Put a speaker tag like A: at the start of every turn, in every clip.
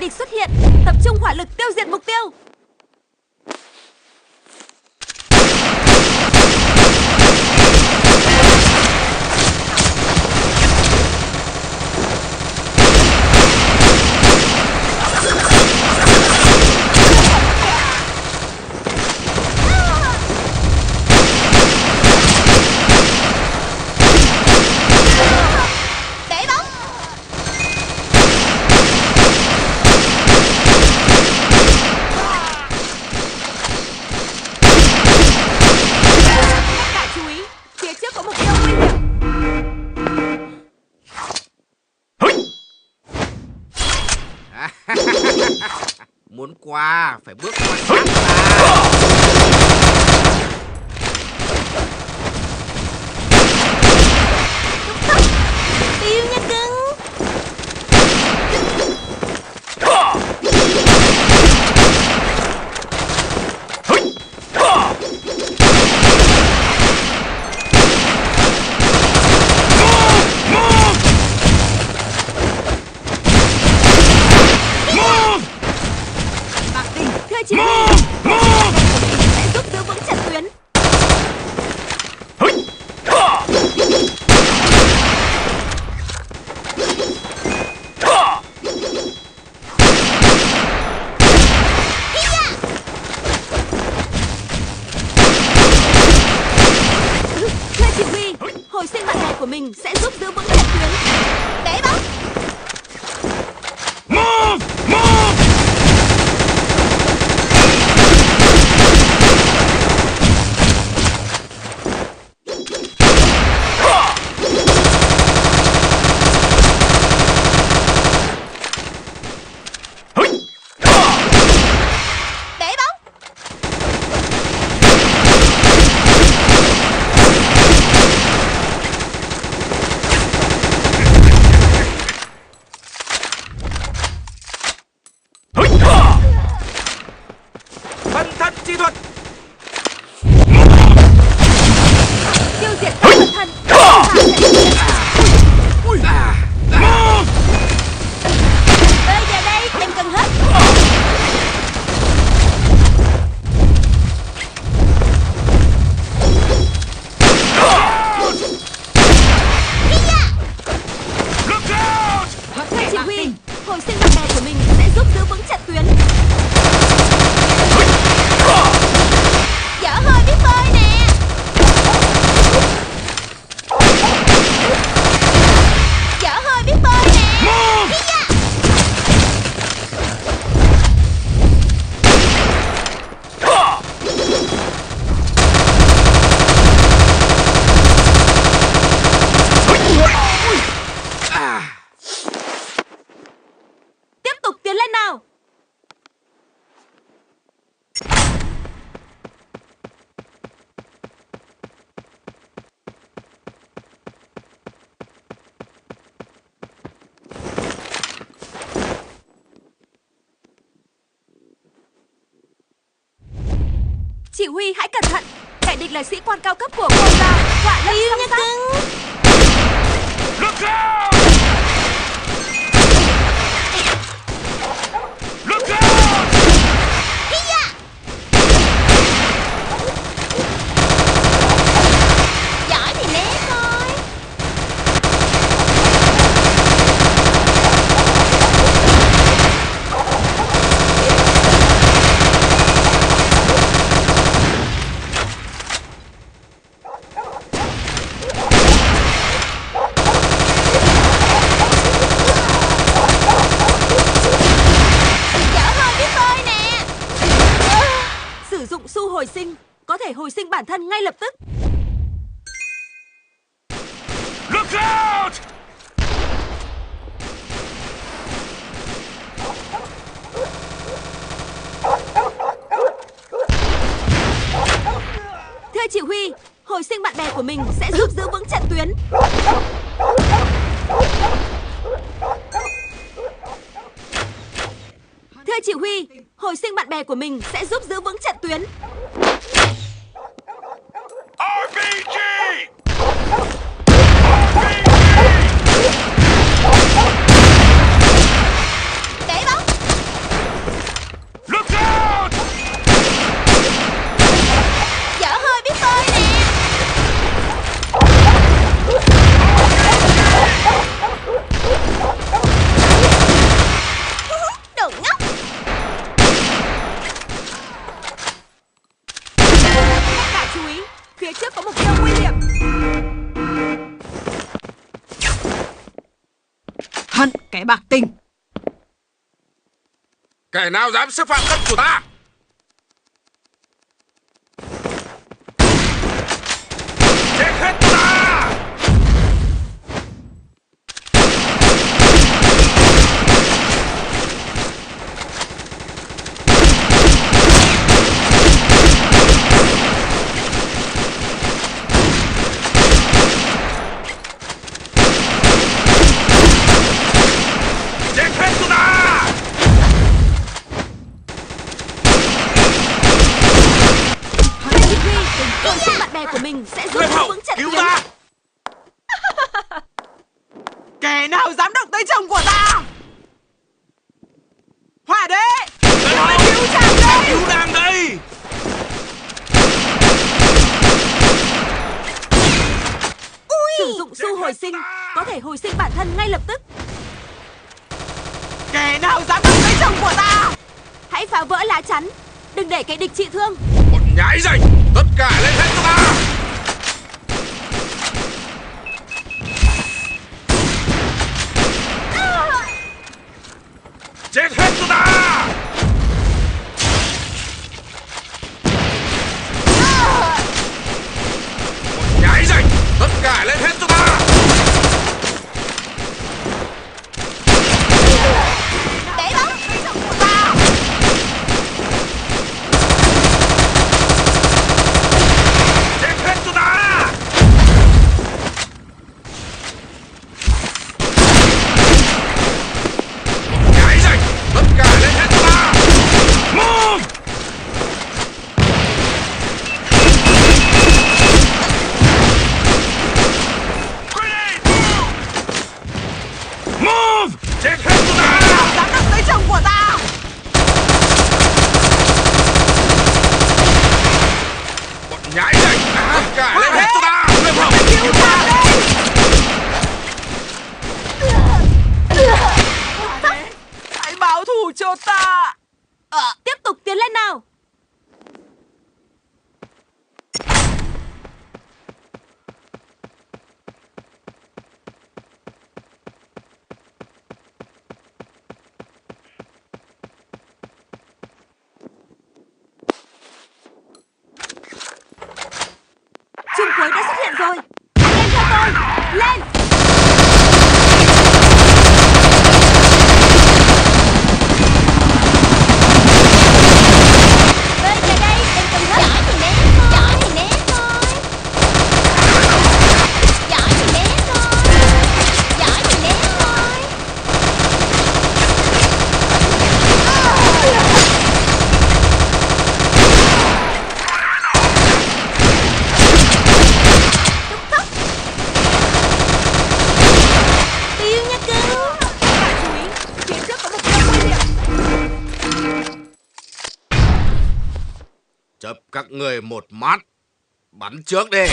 A: địch xuất hiện. Tập trung hỏa lực tiêu diệt mục tiêu.
B: Muốn qua phải bước qua sát ta.
A: Tiêu nha cưng. Thưa chỉ huy, sẽ giúp giữ vững trận tuyến. Thưa chỉ huy, hồi sinh bạn bè của mình sẽ giúp giữ vững trận tuyến. Để bóng.
B: Phân thân chi thuật.
A: Tiêu diệt các phần thân. Bây giờ đây em cần hết. Thưa chỉ huy, hồi sinh bạn bè của mình sẽ giúp giữ vững trận tuyến. Dở hơi biết bơi nè. Dở hơi biết bơi nè. Tiếp tục tiến lên nào. Chỉ huy hãy cẩn thận. Kẻ địch là sĩ quan cao cấp của quốc gia. Hỏa lâm xâm sát.
B: Look out! Look out!
A: Giỏi thì né thôi. Sử dụng xu hồi sinh, có thể hồi sinh bản thân ngay lập tức.
B: Look out!
A: Thưa chỉ huy, hồi sinh bạn bè của mình sẽ giúp giữ vững trận tuyến. Thưa chỉ huy, hồi sinh bạn bè của mình sẽ giúp giữ vững trận tuyến.
B: RPG!
A: Để bóng.
C: Hận kẻ bạc tình.
B: Kẻ nào dám xâm phạm đất của ta? Chết hết cho ta! Chết hết cho ta!
A: Chỉ huy hồi sinh bạn bè của mình sẽ giúp
B: Lê
A: giữ
B: Hậu,
A: vững trận
B: cứu
A: tuyến.
B: ta!
C: Kẻ nào dám động tới chồng của ta? Hỏa đế,
B: Lê Hậu,
C: cứu chàng
B: ta
C: đây.
B: cứu nàng đây!
A: Sử dụng xu hồi sinh có thể hồi sinh bản thân ngay lập tức.
C: Kẻ nào dám động tới chồng của ta?
A: Hãy phá vỡ lá chắn, đừng để kẻ địch trị thương.
B: Một nhãi rảnh, tất cả lên hết cho ta! Chết hết cho ta! Một nhãi rảnh, tất cả lên hết cho ta!
A: Để bóng chồng của ta.
B: Chết hết cho ta! Nhãi rảnh, tất cả lên hết cho ta! Move! Grenade! Move! Chết hết cho ta!
C: Dám động tới chồng của ta?
B: Bọn nhãi rảnh, tất cả lên hết cho ta! Lên hậu!
C: Cứu chàng đây. Hãy báo thù cho ta.
A: Tiếp tục tiến lên nào. Chùm cuối đã xuất hiện rồi. Lên theo tôi. Lên. Bơi về đây, em cần hết. Giỏi thì né thôi. Giỏi thì né thôi. Giỏi thì né thôi. Giỏi thì né thôi. Túc túc. Tiêu nha cưng. Bạn chú ý, phía trước có một con nguy hiểm.
B: Chấp các người một mắt. Bắn trước đi.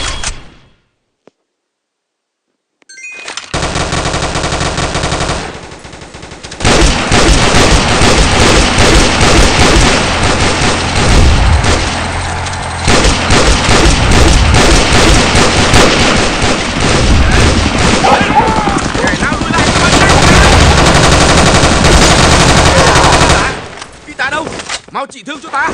B: Kẻ nào lùi lại cho bắn nhanh. Y tá đâu? Mau trị thương cho ta.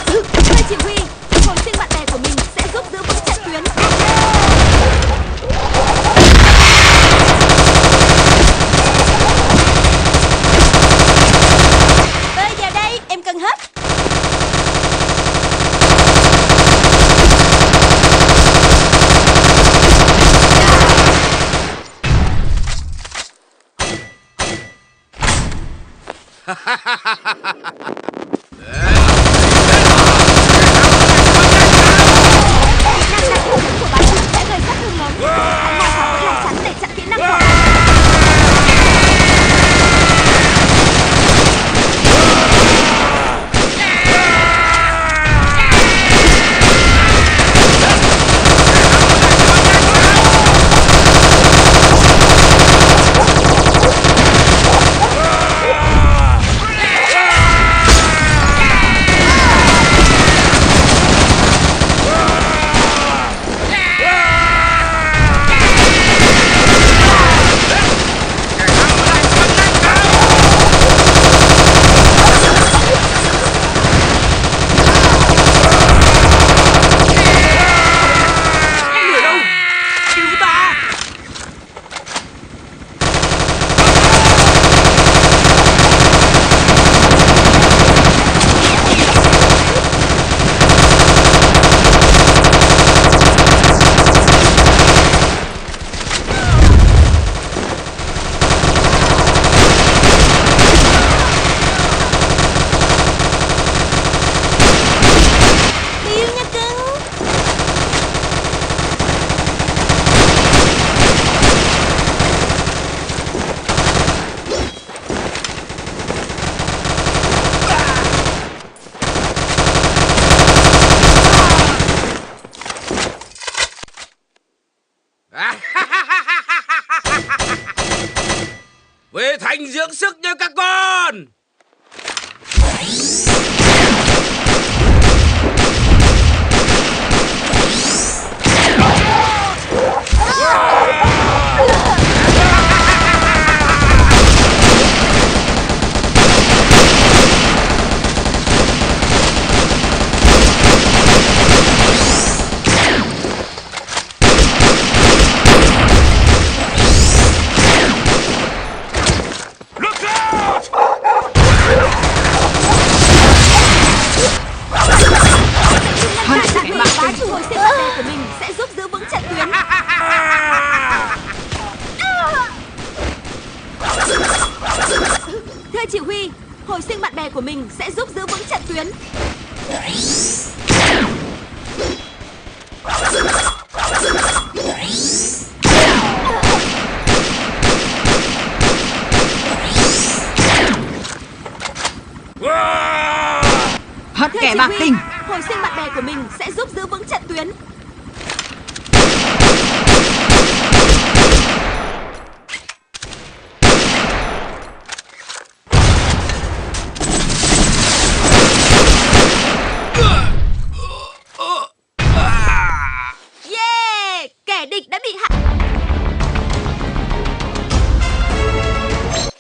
A: Thưa chỉ huy, hồi sinh bạn bè của mình sẽ giúp giữ vững trận tuyến. Bơi vào đây, em cần hết. Của bạn sẽ gây sát thương lớn. Hãy mau phá vỡ lá chắn để chặn kỹ năng của bạn.
B: luôn.
A: Hồi sinh bạn bè của mình sẽ giúp giữ vững trận tuyến. Thưa chỉ huy, hồi sinh bạn bè của mình sẽ giúp giữ vững trận tuyến.
C: Hất
A: Thưa
C: kẻ
A: chỉ
C: bạc
A: huy,
C: tình.
A: hồi sinh bạn bè của mình sẽ giúp giữ vững trận tuyến.